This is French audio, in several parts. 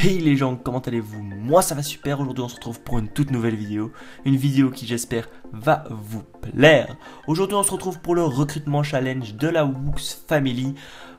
Hey les gens, comment allez-vous? Moi ça va super, aujourd'hui on se retrouve pour une toute nouvelle vidéo. Une vidéo qui j'espère va vous plaire. Aujourd'hui on se retrouve pour le recrutement challenge de la WOOX Family.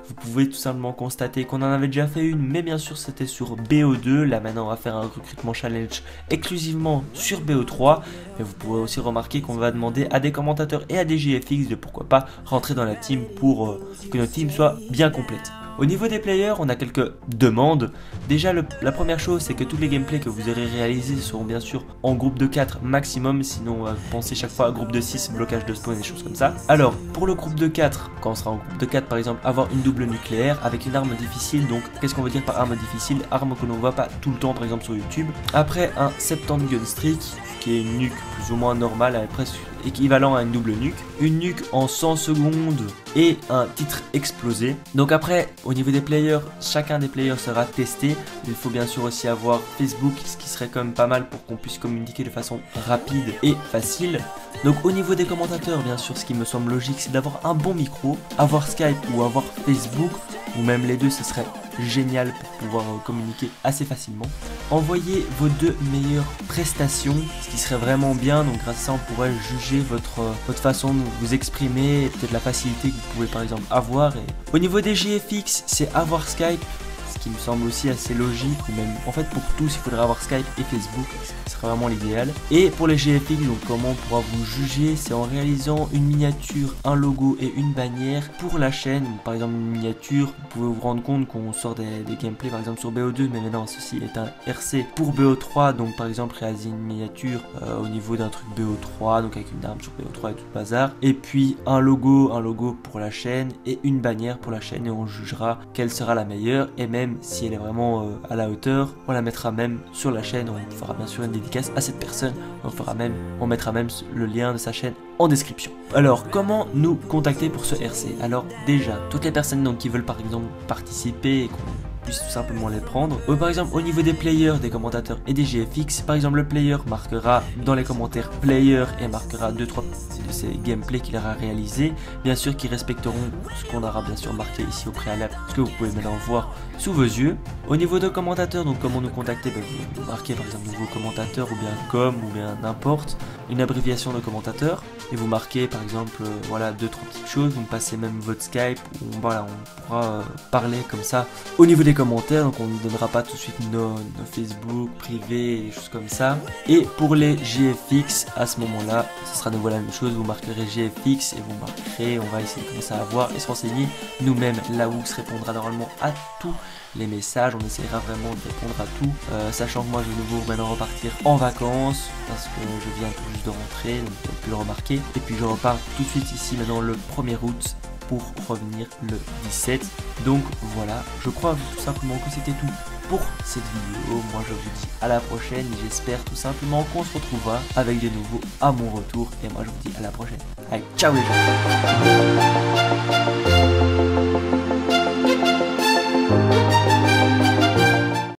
Vous pouvez tout simplement constater qu'on en avait déjà fait une, mais bien sûr c'était sur BO2. Là maintenant on va faire un recrutement challenge exclusivement sur BO3. Mais vous pourrez aussi remarquer qu'on va demander à des commentateurs et à des JFX de pourquoi pas rentrer dans la team pour que notre team soit bien complète. Au niveau des players, on a quelques demandes. Déjà, la première chose, c'est que tous les gameplays que vous aurez réalisés seront bien sûr en groupe de 4 maximum. Sinon, on va penser chaque fois à groupe de 6, blocage de spawn et des choses comme ça. Alors, pour le groupe de 4, quand on sera en groupe de 4, par exemple, avoir une double nucléaire avec une arme difficile. Donc, qu'est-ce qu'on veut dire par arme difficile? Arme que l'on voit pas tout le temps, par exemple, sur YouTube. Après, un 70 gun streak, qui est une nuque plus ou moins normale, presque équivalent à une double nuque. Une nuque en 100 secondes et un titre explosé. Donc après, au niveau des players, chacun des players sera testé. Il faut bien sûr aussi avoir Facebook, ce qui serait quand même pas mal pour qu'on puisse communiquer de façon rapide et facile. Donc au niveau des commentateurs, bien sûr, ce qui me semble logique, c'est d'avoir un bon micro, avoir Skype ou avoir Facebook, ou même les deux, ce serait génial pour pouvoir communiquer assez facilement. Envoyez vos deux meilleures prestations, ce qui serait vraiment bien. Donc grâce à ça, on pourrait juger votre façon de vous exprimer et peut-être la facilité que vous pouvez par exemple avoir. Et au niveau des GFX, c'est avoir Skype, ce qui me semble aussi assez logique, ou même en fait pour tous il faudrait avoir Skype et Facebook, ce serait vraiment l'idéal. Et pour les GFX, donc comment on pourra vous juger, c'est en réalisant une miniature, un logo et une bannière pour la chaîne. Par exemple une miniature, vous pouvez vous rendre compte qu'on sort des gameplays par exemple sur BO2, mais maintenant ceci est un RC pour BO3. Donc par exemple réaliser une miniature au niveau d'un truc BO3, donc avec une arme sur BO3 et tout le bazar. Et puis un logo pour la chaîne et une bannière pour la chaîne, et on jugera quelle sera la meilleure. Et même si elle est vraiment à la hauteur, on la mettra même sur la chaîne. On fera bien sûr une dédicace à cette personne. On mettra même le lien de sa chaîne en description. Alors comment nous contacter pour ce RC? Alors déjà, toutes les personnes donc, qui veulent par exemple participer et qu'on puisse tout simplement les prendre. Par exemple au niveau des players, des commentateurs et des GFX, par exemple le player marquera dans les commentaires player et marquera 2-3 de ces gameplays qu'il aura réalisé, bien sûr qui respecteront ce qu'on aura bien sûr marqué ici au préalable, ce que vous pouvez maintenant voir sous vos yeux. Au niveau de commentateurs, donc comment nous contacter, vous marquez par exemple nouveau commentateur ou bien com ou bien n'importe, une abréviation de commentateur, et vous marquez par exemple voilà 2-3 petites choses, vous me passez même votre Skype, on pourra parler comme ça. Au niveau des commentaires, donc on ne donnera pas tout de suite nos Facebook privés et choses comme ça. Et pour les GFX, à ce moment là ce sera de nouveau la même chose, vous marquerez GFX et vous marquerez, on va essayer de commencer à voir et se renseigner nous-mêmes. La WOOX répondra normalement à tous les messages, on essaiera vraiment de répondre à tout, sachant que moi je vais de nouveau maintenant repartir en vacances parce que je viens tout juste de rentrer, donc vous avez pu le remarquer. Et puis je repars tout de suite ici maintenant le 1er août pour revenir le 17. Donc voilà, je crois tout simplement que c'était tout pour cette vidéo. Moi je vous dis à la prochaine, j'espère tout simplement qu'on se retrouvera avec de nouveau à mon retour, et moi je vous dis à la prochaine. Allez, ciao les gens.